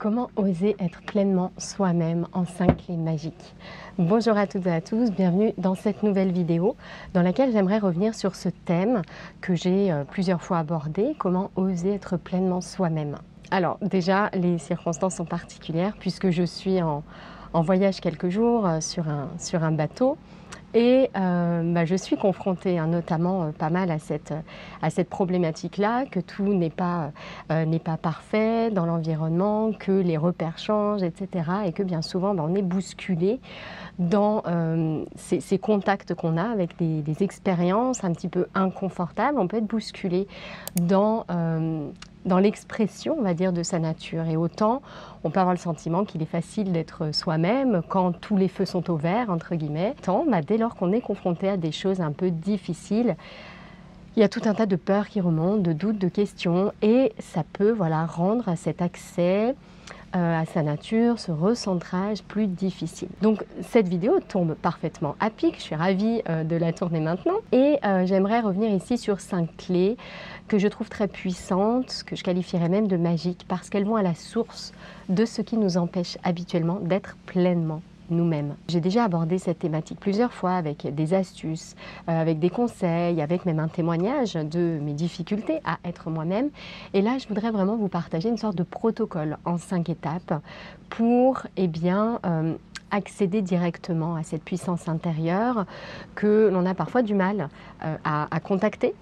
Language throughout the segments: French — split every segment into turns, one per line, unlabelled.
Comment oser être pleinement soi-même en 5 clés magiques? Bonjour à toutes et à tous, bienvenue dans cette nouvelle vidéo dans laquelle j'aimerais revenir sur ce thème que j'ai plusieurs fois abordé, comment oser être pleinement soi-même. Alors déjà, les circonstances sont particulières puisque je suis en voyage quelques jours sur un bateau. Et je suis confrontée notamment pas mal à cette problématique-là, que tout n'est pas parfait dans l'environnement, que les repères changent, etc. Et que bien souvent, on est bousculé dans ces contacts qu'on a avec des expériences un petit peu inconfortables. On peut être bousculé dans l'expression, on va dire, de sa nature. Et autant, on peut avoir le sentiment qu'il est facile d'être soi-même quand tous les feux sont au vert, entre guillemets. Tant, dès lors qu'on est confronté à des choses un peu difficiles, il y a tout un tas de peurs qui remontent, de doutes, de questions, et ça peut rendre cet accès à sa nature, ce recentrage plus difficile. Donc cette vidéo tombe parfaitement à pic, je suis ravie de la tourner maintenant, et j'aimerais revenir ici sur 5 clés que je trouve très puissantes, que je qualifierais même de magiques, parce qu'elles vont à la source de ce qui nous empêche habituellement d'être pleinement nous-mêmes. J'ai déjà abordé cette thématique plusieurs fois avec des astuces, avec des conseils, avec même un témoignage de mes difficultés à être moi-même. Et là, je voudrais vraiment vous partager une sorte de protocole en 5 étapes pour accéder directement à cette puissance intérieure que l'on a parfois du mal à contacter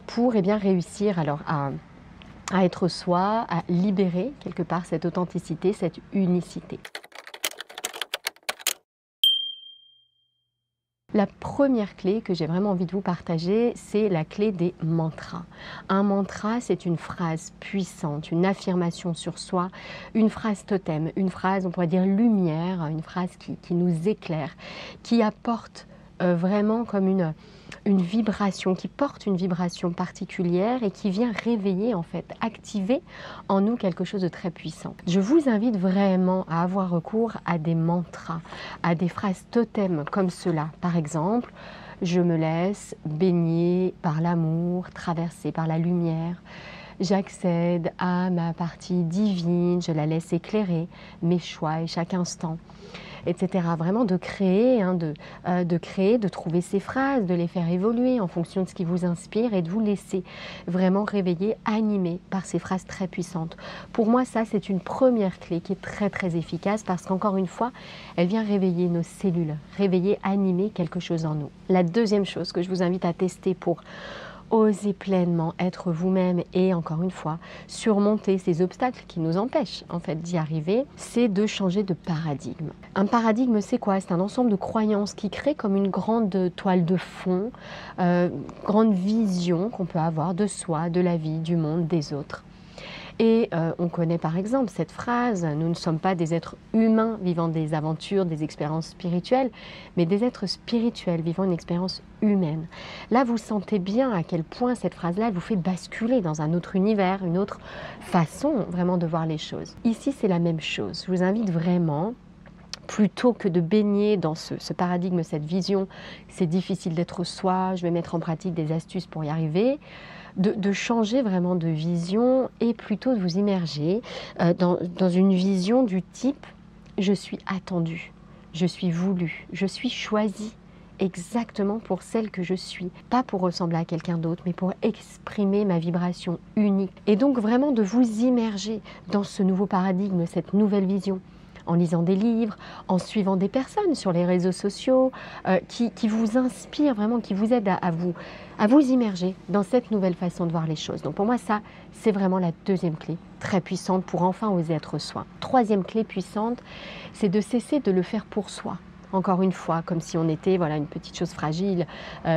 pour réussir à être soi, à libérer quelque part cette authenticité, cette unicité. La première clé que j'ai vraiment envie de vous partager, c'est la clé des mantras. Un mantra, c'est une phrase puissante, une affirmation sur soi, une phrase totem, une phrase, on pourrait dire lumière, une phrase qui nous éclaire, qui apporte vraiment comme une vibration, qui porte une vibration particulière et qui vient réveiller, activer en nous quelque chose de très puissant. Je vous invite vraiment à avoir recours à des mantras, à des phrases totems comme cela. Par exemple, je me laisse baigner par l'amour, traverser par la lumière. J'accède à ma partie divine, je la laisse éclairer mes choix et chaque instant, etc. Vraiment de créer, de trouver ces phrases, de les faire évoluer en fonction de ce qui vous inspire et de vous laisser vraiment réveiller, animer par ces phrases très puissantes. Pour moi, ça, c'est une première clé qui est très très efficace parce qu'encore une fois, elle vient réveiller nos cellules, réveiller, animer quelque chose en nous. La deuxième chose que je vous invite à tester pour oser pleinement être vous-même et encore une fois surmonter ces obstacles qui nous empêchent d'y arriver, c'est de changer de paradigme. Un paradigme, c'est quoi? C'est un ensemble de croyances qui crée comme une grande toile de fond, grande vision qu'on peut avoir de soi, de la vie, du monde, des autres. Et on connaît par exemple cette phrase, nous ne sommes pas des êtres humains vivant des aventures, des expériences spirituelles, mais des êtres spirituels vivant une expérience humaine. Là, vous sentez bien à quel point cette phrase-là vous fait basculer dans un autre univers, une autre façon vraiment de voir les choses. Ici, c'est la même chose. Je vous invite vraiment, plutôt que de baigner dans ce paradigme, cette vision, c'est difficile d'être soi, je vais mettre en pratique des astuces pour y arriver, de changer vraiment de vision et plutôt de vous immerger dans une vision du type « je suis attendue, je suis voulue, je suis choisie exactement pour celle que je suis ». Pas pour ressembler à quelqu'un d'autre, mais pour exprimer ma vibration unique. Et donc vraiment de vous immerger dans ce nouveau paradigme, cette nouvelle vision, en lisant des livres, en suivant des personnes sur les réseaux sociaux qui vous inspirent vraiment, qui vous aident à vous immerger dans cette nouvelle façon de voir les choses. Donc pour moi, ça, c'est vraiment la deuxième clé, très puissante pour enfin oser être soi. Troisième clé puissante, c'est de cesser de le faire pour soi. Encore une fois, comme si on était une petite chose fragile,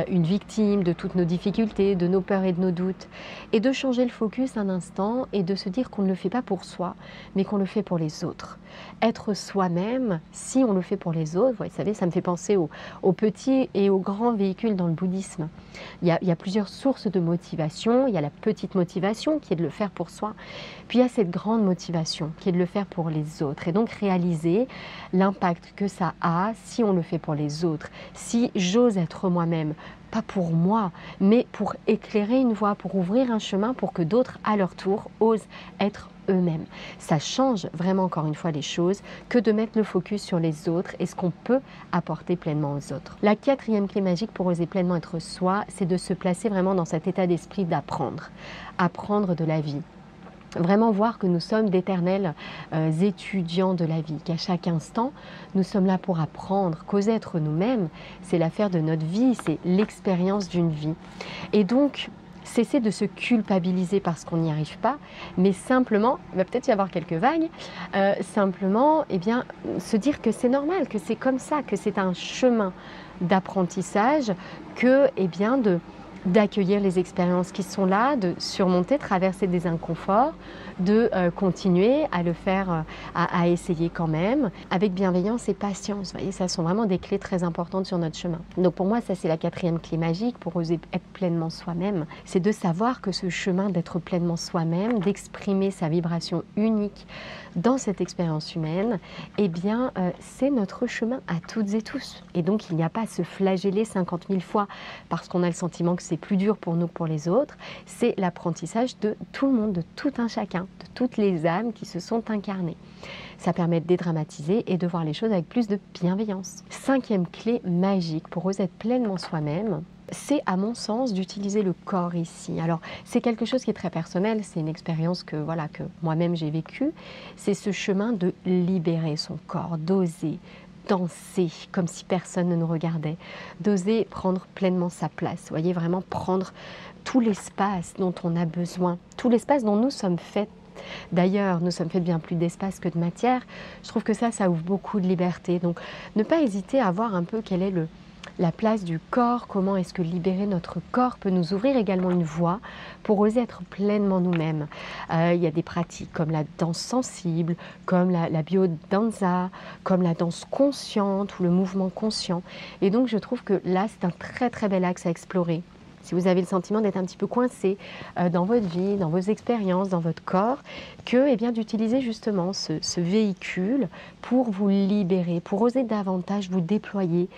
une victime de toutes nos difficultés, de nos peurs et de nos doutes. Et de changer le focus un instant et de se dire qu'on ne le fait pas pour soi, mais qu'on le fait pour les autres. Être soi-même, si on le fait pour les autres, vous savez, ça me fait penser aux petits et aux grands véhicules dans le bouddhisme. Il y a plusieurs sources de motivation. Il y a la petite motivation qui est de le faire pour soi. Puis il y a cette grande motivation qui est de le faire pour les autres. Et donc réaliser l'impact que ça a si on le fait pour les autres. Si j'ose être moi-même, pas pour moi, mais pour éclairer une voie, pour ouvrir un chemin pour que d'autres, à leur tour, osent être eux-mêmes. Ça change vraiment encore une fois les choses que de mettre le focus sur les autres et ce qu'on peut apporter pleinement aux autres. La quatrième clé magique pour oser pleinement être soi, c'est de se placer vraiment dans cet état d'esprit d'apprendre, apprendre de la vie. Vraiment voir que nous sommes d'éternels étudiants de la vie, qu'à chaque instant, nous sommes là pour apprendre, qu'oser être nous-mêmes, c'est l'affaire de notre vie, c'est l'expérience d'une vie. Et donc, cesser de se culpabiliser parce qu'on n'y arrive pas, mais simplement, il va peut-être y avoir quelques vagues, simplement, eh bien, se dire que c'est normal, que c'est comme ça, que c'est un chemin d'apprentissage, que, eh bien, d'accueillir les expériences qui sont là, de surmonter, traverser des inconforts, de continuer à le faire, à essayer quand même, avec bienveillance et patience. Vous voyez, ça sont vraiment des clés très importantes sur notre chemin. Donc pour moi, ça c'est la quatrième clé magique pour oser être pleinement soi-même. C'est de savoir que ce chemin d'être pleinement soi-même, d'exprimer sa vibration unique dans cette expérience humaine, eh bien, c'est notre chemin à toutes et tous. Et donc, il n'y a pas à se flageller 50 000 fois parce qu'on a le sentiment que c'est plus dur pour nous que pour les autres. C'est l'apprentissage de tout le monde, de tout un chacun, de toutes les âmes qui se sont incarnées. Ça permet de dédramatiser et de voir les choses avec plus de bienveillance. Cinquième clé magique pour oser être pleinement soi-même, c'est à mon sens d'utiliser le corps ici. Alors c'est quelque chose qui est très personnel, c'est une expérience que, voilà, que moi-même j'ai vécue. C'est ce chemin de libérer son corps, d'oser danser comme si personne ne nous regardait, d'oser prendre pleinement sa place. Vous voyez, vraiment prendre tout l'espace dont on a besoin, tout l'espace dont nous sommes faits. D'ailleurs, nous sommes faits de bien plus d'espace que de matière. Je trouve que ça ouvre beaucoup de liberté. Donc, ne pas hésiter à voir un peu quelle est la place du corps, comment est-ce que libérer notre corps peut nous ouvrir également une voie pour oser être pleinement nous-mêmes. Il y a des pratiques comme la danse sensible, comme la biodanza, comme la danse consciente ou le mouvement conscient. Et donc, je trouve que là, c'est un très très bel axe à explorer. Si vous avez le sentiment d'être un petit peu coincé dans votre vie, dans vos expériences, dans votre corps, que, eh bien, d'utiliser justement ce véhicule pour vous libérer, pour oser davantage vous déployer,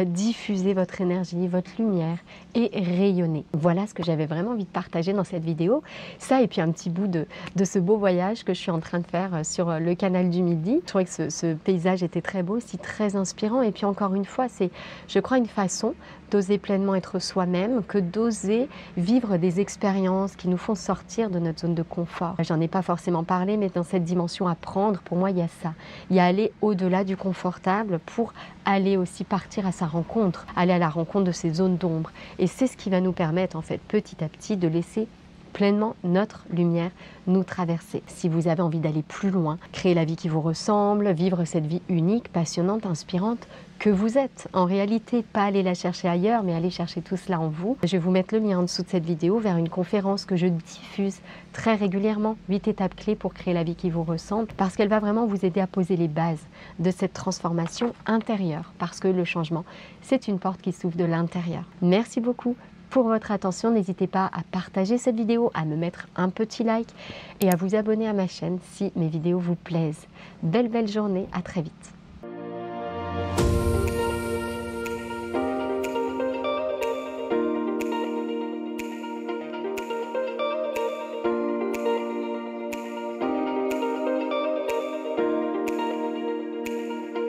diffuser votre énergie, votre lumière et rayonner. Voilà ce que j'avais vraiment envie de partager dans cette vidéo. Ça et puis un petit bout de ce beau voyage que je suis en train de faire sur le canal du Midi. Je trouvais que ce paysage était très beau, aussi très inspirant. Et puis encore une fois, c'est, je crois, une façon d'oser pleinement être soi-même, que d'oser vivre des expériences qui nous font sortir de notre zone de confort. J'en ai pas forcément parlé, mais dans cette dimension apprendre, pour moi, il y a ça. Il y a aller au-delà du confortable pour aller aussi partir à sa rencontre, aller à la rencontre de ces zones d'ombre. Et c'est ce qui va nous permettre, en fait, petit à petit, de laisser pleinement notre lumière nous traverser. Si vous avez envie d'aller plus loin, créer la vie qui vous ressemble, vivre cette vie unique, passionnante, inspirante que vous êtes, en réalité, pas aller la chercher ailleurs, mais aller chercher tout cela en vous. Je vais vous mettre le lien en dessous de cette vidéo vers une conférence que je diffuse très régulièrement, 8 étapes clés pour créer la vie qui vous ressemble, parce qu'elle va vraiment vous aider à poser les bases de cette transformation intérieure, parce que le changement, c'est une porte qui s'ouvre de l'intérieur. Merci beaucoup pour votre attention. N'hésitez pas à partager cette vidéo, à me mettre un petit like et à vous abonner à ma chaîne si mes vidéos vous plaisent. Belle journée, à très vite.